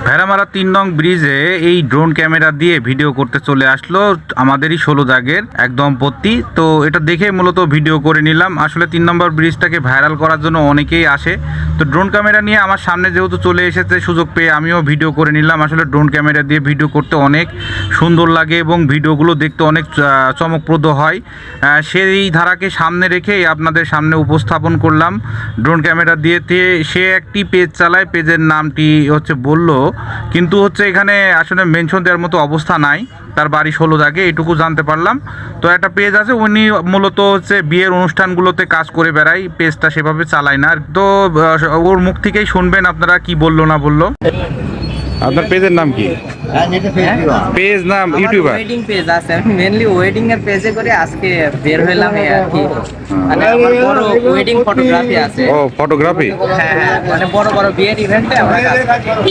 ভেড়ামারা ৩ নং ব্রিজে এই ড্রোন ক্যামেরা দিয়ে ভিডিও করতে চলে আসলো আমাদেরই ১৬ জাগের এক দম্পতি। তো এটা দেখে মূলত ভিডিও করে নিলাম। আসলে ৩ নম্বর ব্রিজটাকে ভাইরাল করার জন্য অনেকেই আসে। তো ড্রোন ক্যামেরা নিয়ে আমার সামনে যেহেতু চলে এসেছে, সুযোগ পেয়ে আমিও ভিডিও করে নিলাম। আসলে ড্রোন ক্যামেরা দিয়ে ভিডিও করতে অনেক সুন্দর লাগে এবং ভিডিওগুলো দেখতে অনেক চমকপ্রদ হয়। সেই ধারাকে সামনে রেখেই আপনাদের সামনে উপস্থাপন করলাম। ড্রোন ক্যামেরা দিয়ে সে একটি পেজ চালায়, পেজের নামটি হচ্ছে বললো, কিন্তু হচ্ছে এখানে আসলে মেনশন দেওয়ার মতো অবস্থা নাই। তার বাড়ি ১৬ জাগে, এটুকু জানতে পারলাম। তো একটা পেজ আছে, উনি মূলত হচ্ছে বিয়ের অনুষ্ঠানগুলোতে কাজ করে বেড়ায়, পেজটা সেভাবে চালায় না। তো ওর মুখ থেকেই শুনবেন আপনারা কি বললো না বললো। আপনার পেজের নাম কি? পেজ নাম ইউটিউবার ওয়েডিং পেজ আছে, আমি মেইনলি ওয়েডিং এর পেজে করে আজকে বের হইলাম এই আর কি। মানে আমার বড় ওয়েডিং ফটোগ্রাফি আছে। ও, ফটোগ্রাফি। হ্যাঁ, মানে বড় বড় বিয়ের ইভেন্টে আমরা কাজ করি।